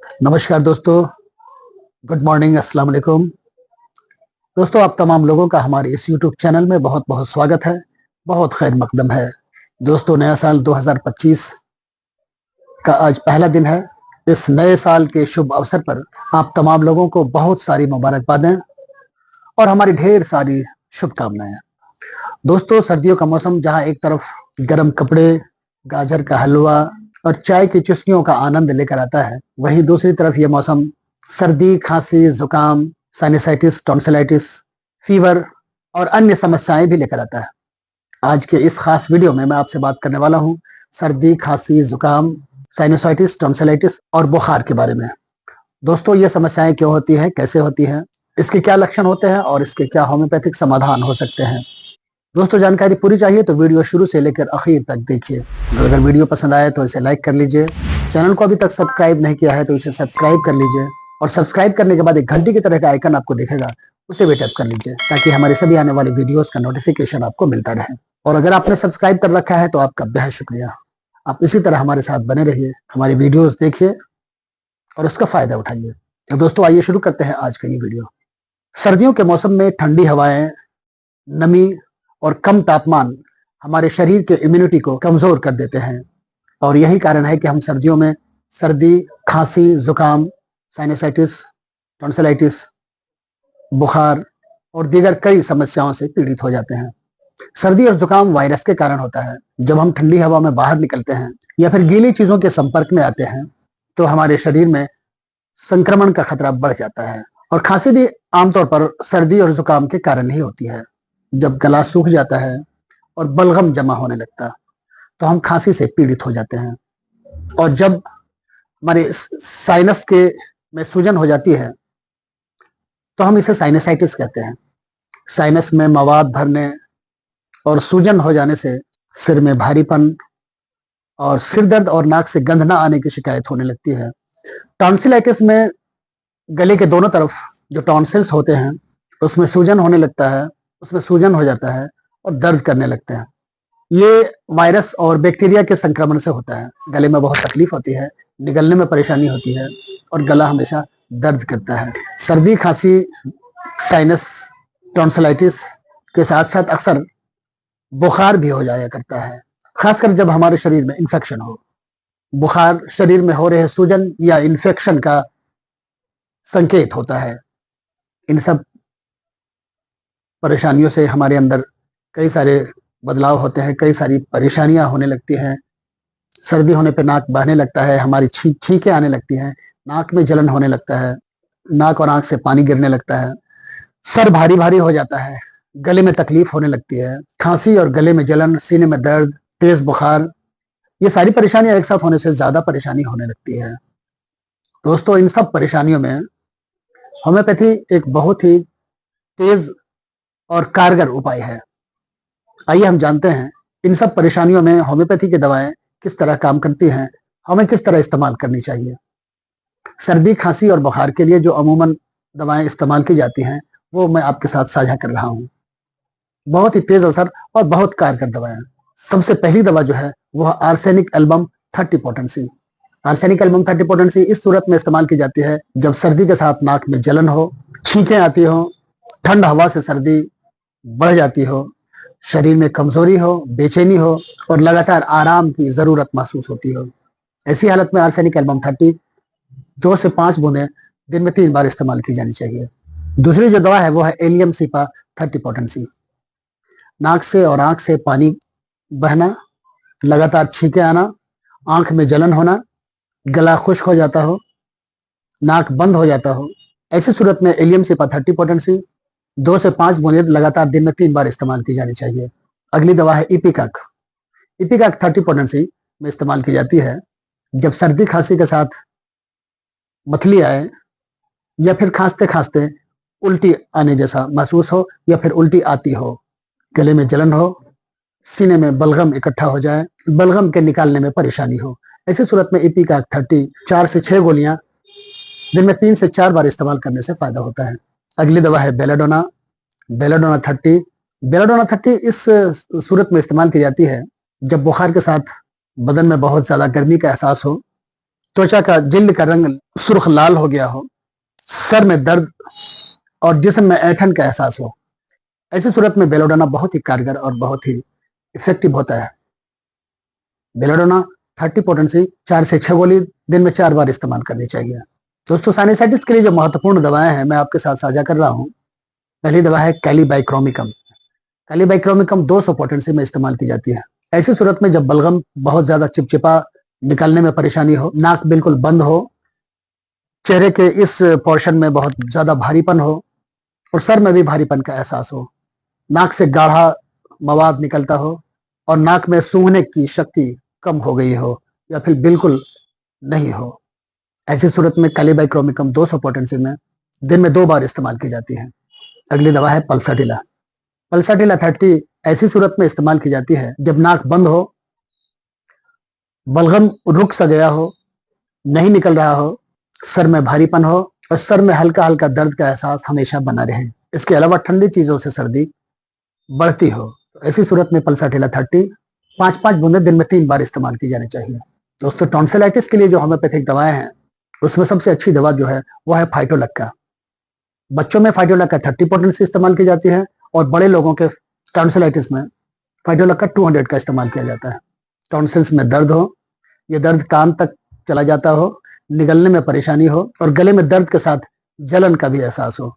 नमस्कार दोस्तों, good morning, अस्सलाम वालेकुम। दोस्तों, आप तमाम लोगों का हमारे इस यूट्यूब चैनल में बहुत बहुत स्वागत है, बहुत खैर मकदम है। दोस्तों, नया साल 2025 का आज पहला दिन है। इस नए साल के शुभ अवसर पर आप तमाम लोगों को बहुत सारी मुबारकबादें और हमारी ढेर सारी शुभकामनाएं। दोस्तों, सर्दियों का मौसम जहां एक तरफ गर्म कपड़े, गाजर का हलवा और चाय की चुस्कियों का आनंद लेकर आता है, वहीं दूसरी तरफ ये मौसम सर्दी, खांसी, जुकाम, साइनसाइटिस, टॉन्सिलाइटिस, फीवर और अन्य समस्याएं भी लेकर आता है। आज के इस खास वीडियो में मैं आपसे बात करने वाला हूं सर्दी, खांसी, जुकाम, साइनसाइटिस, टॉन्सिलाइटिस और बुखार के बारे में। दोस्तों, ये समस्याएं क्यों होती हैं, कैसे होती हैं, इसके क्या लक्षण होते हैं और इसके क्या होम्योपैथिक समाधान हो सकते हैं। दोस्तों, जानकारी पूरी चाहिए तो वीडियो शुरू से लेकर आखिर तक देखिए। अगर वीडियो पसंद आए तो इसे लाइक कर लीजिए। चैनल को अभी तक सब्सक्राइब नहीं किया है तो इसे सब्सक्राइब कर लीजिए और सब्सक्राइब करने के बाद एक घंटी की तरह का आइकन आपको दिखेगा, उसे भी टैप कर लीजिए ताकि हमारे सभी आने वाले वीडियोस का नोटिफिकेशन आपको मिलता रहे। और अगर आपने सब्सक्राइब कर रखा है तो आपका बेहद शुक्रिया। आप इसी तरह हमारे साथ बने रहिए, हमारी वीडियोस देखिए और उसका फायदा उठाइए। तो दोस्तों, आइए शुरू करते हैं आज का ये वीडियो। सर्दियों के मौसम में ठंडी हवाएं, नमी और कम तापमान हमारे शरीर के इम्यूनिटी को कमजोर कर देते हैं और यही कारण है कि हम सर्दियों में सर्दी, खांसी, जुकाम, साइनसाइटिस, टॉन्सिलाइटिस, बुखार और दीगर कई समस्याओं से पीड़ित हो जाते हैं। सर्दी और जुकाम वायरस के कारण होता है। जब हम ठंडी हवा में बाहर निकलते हैं या फिर गीली चीजों के संपर्क में आते हैं तो हमारे शरीर में संक्रमण का खतरा बढ़ जाता है। और खांसी भी आमतौर पर सर्दी और जुकाम के कारण ही होती है। जब गला सूख जाता है और बलगम जमा होने लगता है तो हम खांसी से पीड़ित हो जाते हैं। और जब हमारे साइनस के में सूजन हो जाती है तो हम इसे साइनसाइटिस कहते हैं। साइनस में मवाद भरने और सूजन हो जाने से सिर में भारीपन और सिर दर्द और नाक से गंध न आने की शिकायत होने लगती है। टॉन्सिलाइटिस में गले के दोनों तरफ जो टॉन्सिल्स होते हैं उसमें सूजन होने लगता है, उसमें सूजन हो जाता है और दर्द करने लगते हैं। ये वायरस और बैक्टीरिया के संक्रमण से होता है। गले में बहुत तकलीफ होती है, निगलने में परेशानी होती है और गला हमेशा दर्द करता है। सर्दी, खांसी, साइनस, टॉन्सिलाइटिस के साथ साथ अक्सर बुखार भी हो जाया करता है, खासकर जब हमारे शरीर में इन्फेक्शन हो। बुखार शरीर में हो रहे सूजन या इन्फेक्शन का संकेत होता है। इन सब परेशानियों से हमारे अंदर कई सारे बदलाव होते हैं, कई सारी परेशानियां होने लगती हैं। सर्दी होने पर नाक बहने लगता है, हमारी छींकें आने लगती हैं, नाक में जलन होने लगता है, नाक और आंख से पानी गिरने लगता है, सर भारी भारी हो जाता है, गले में तकलीफ होने लगती है, खांसी और गले में जलन, सीने में दर्द, तेज बुखार, ये सारी परेशानियां एक साथ होने से ज्यादा परेशानी होने लगती है। दोस्तों, इन सब परेशानियों में होम्योपैथी एक बहुत ही तेज और कारगर उपाय है। आइए हम जानते हैं इन सब परेशानियों में होम्योपैथी की दवाएं किस तरह काम करती हैं, हमें किस तरह इस्तेमाल करनी चाहिए। सर्दी, खांसी और बुखार के लिए जो अमूमन दवाएं इस्तेमाल की जाती हैं वो मैं आपके साथ साझा कर रहा हूं। बहुत ही तेज असर और बहुत कारगर दवाएं। सबसे पहली दवा जो है वो है arsenic album 30 potency. Arsenic album 30 potency इस सूरत में इस्तेमाल की जाती है जब सर्दी के साथ नाक में जलन हो, छींकें आती हो, ठंड हवा से सर्दी बढ़ जाती हो, शरीर में कमजोरी हो, बेचैनी हो और लगातार आराम की जरूरत महसूस होती हो। ऐसी हालत में आर्सेनिक एल्बम 30 2 से 5 बूंदें दिन में 3 बार इस्तेमाल की जानी चाहिए। दूसरी जो दवा है वो है एलियम सीपा 30 पोटेंसी। नाक से और आंख से पानी बहना, लगातार छींके आना, आंख में जलन होना, गला खुश्क हो जाता हो, नाक बंद हो जाता हो, ऐसी सूरत में एलियम सीपा 30 पोटेंसी 2 से 5 बूंदें लगातार दिन में 3 बार इस्तेमाल की जानी चाहिए। अगली दवा है इपिकाक। इपिकाक 30 पोटेंसी में इस्तेमाल की जाती है जब सर्दी खांसी के साथ मथली आए या फिर खांसते खांसते उल्टी आने जैसा महसूस हो या फिर उल्टी आती हो, गले में जलन हो, सीने में बलगम इकट्ठा हो जाए, बलगम के निकालने में परेशानी हो, ऐसी सूरत में इपिकाक 30 4 से 6 गोलियां दिन में 3 से 4 बार इस्तेमाल करने से फायदा होता है। अगली दवा है बेलाडोना। बेलाडोना 30। बेलाडोना 30 इस सूरत में इस्तेमाल की जाती है जब बुखार के साथ बदन में बहुत ज्यादा गर्मी का एहसास हो, त्वचा का जिल्द का रंग सुर्ख लाल हो गया हो, सर में दर्द और जिस्म में ऐंठन का एहसास हो, ऐसी सूरत में बेलोडोना बहुत ही कारगर और बहुत ही इफेक्टिव होता है। बेलोडोना 30 पोटेंसी 4 से 6 गोली दिन में 4 बार इस्तेमाल करनी चाहिए। दोस्तों, साइनसाइटिस के लिए जो महत्वपूर्ण दवाएं हैं मैं आपके साथ साझा कर रहा हूं। पहली दवा है कैलीबाइक्रोमिकम। कैलीबाइक्रोमिकम 200 पोटेंसी में इस्तेमाल की जाती है। ऐसी सूरत में जब बलगम बहुत ज्यादा चिपचिपा, निकलने में परेशानी हो, नाक बिल्कुल बंद हो, चेहरे के इस पोर्शन में बहुत ज्यादा भारीपन हो और सर में भी भारीपन का एहसास हो, नाक से गाढ़ा मवाद निकलता हो और नाक में सूंघने की शक्ति कम हो गई हो या फिर बिल्कुल नहीं हो, ऐसी सूरत में कैलीबाइक्रोमिकम 200 पोटेंसी में दिन में 2 बार इस्तेमाल की जाती है। अगली दवा है पल्साटिला। पल्साटिला 30 ऐसी सूरत में इस्तेमाल की जाती है जब नाक बंद हो, बलगम रुक सा गया हो, नहीं निकल रहा हो, सर में भारीपन हो और सर में हल्का हल्का दर्द का एहसास हमेशा बना रहे। इसके अलावा ठंडी चीजों से सर्दी बढ़ती हो, तो ऐसी सूरत में पल्साटिला 30 5-5 बूंदें दिन में 3 बार इस्तेमाल की जानी चाहिए। दोस्तों, टॉन्सिलाइटिस के लिए जो होम्योपैथिक दवाएं हैं उसमें सबसे अच्छी दवा जो है वो है फाइटोलक्का। बच्चों में फाइटोलक्का 30 पोटेंसी इस्तेमाल की जाती है और बड़े लोगों के टॉन्सिलाइटिस में फाइटोलक्का 200 का इस्तेमाल किया जाता है। टॉन्सिल्स में दर्द हो, ये दर्द कान तक चला जाता हो, निगलने में परेशानी हो और गले में दर्द के साथ जलन का भी एहसास हो,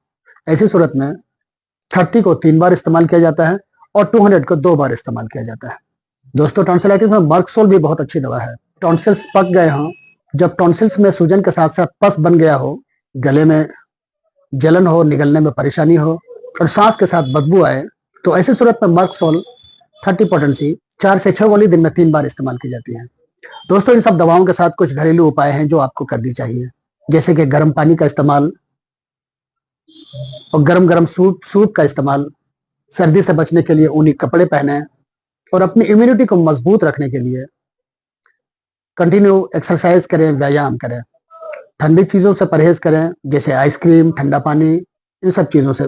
ऐसी सूरत में 30 को 3 बार इस्तेमाल किया जाता है और 200 को 2 बार इस्तेमाल किया जाता है। दोस्तों, टॉन्सिलाइटिस में मर्कसोल भी बहुत अच्छी दवा है। टॉन्सिल्स पक गए हों, जब टॉन्सिल्स में सूजन के साथ साथ पस बन गया हो, गले में जलन हो, निगलने में परेशानी हो और सांस के साथ बदबू आए, तो ऐसी सूरत में मर्कसोल 30 पोटेंसी 4 से 6 गोली दिन में 3 बार इस्तेमाल की जाती है। दोस्तों, इन सब दवाओं के साथ कुछ घरेलू उपाय हैं जो आपको करनी चाहिए, जैसे कि गर्म पानी का इस्तेमाल और गरम गरम सूप का इस्तेमाल, सर्दी से बचने के लिए ऊनी कपड़े पहने और अपनी इम्यूनिटी को मजबूत रखने के लिए कंटिन्यू एक्सरसाइज करें, व्यायाम करें, ठंडी चीजों से परहेज करें, जैसे आइसक्रीम, ठंडा पानी, इन सब चीजों से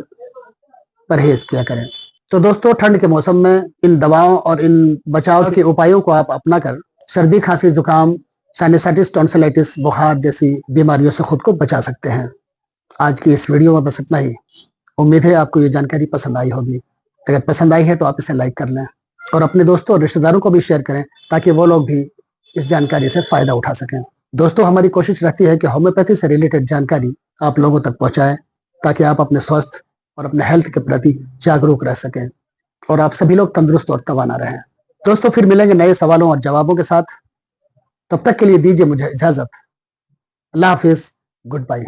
परहेज किया करें। तो दोस्तों, ठंड के मौसम में इन दवाओं और इन बचाव के उपायों को आप अपना कर सर्दी, खांसी, जुकाम, साइनसाइटिस, टॉन्सिलाइटिस, बुखार जैसी बीमारियों से खुद को बचा सकते हैं। आज की इस वीडियो में बस इतना ही। उम्मीद है आपको ये जानकारी पसंद आई होगी। अगर पसंद आई है तो आप इसे लाइक कर लें और अपने दोस्तों और रिश्तेदारों को भी शेयर करें ताकि वो लोग भी इस जानकारी से फायदा उठा सकें। दोस्तों, हमारी कोशिश रहती है कि होम्योपैथी से रिलेटेड जानकारी आप लोगों तक पहुंचाएं ताकि आप अपने स्वास्थ्य और अपने हेल्थ के प्रति जागरूक रह सकें और आप सभी लोग तंदुरुस्त और तवाना रहें। दोस्तों, फिर मिलेंगे नए सवालों और जवाबों के साथ। तब तक के लिए दीजिए मुझे इजाजत। अल्लाह हाफिज, गुड बाय।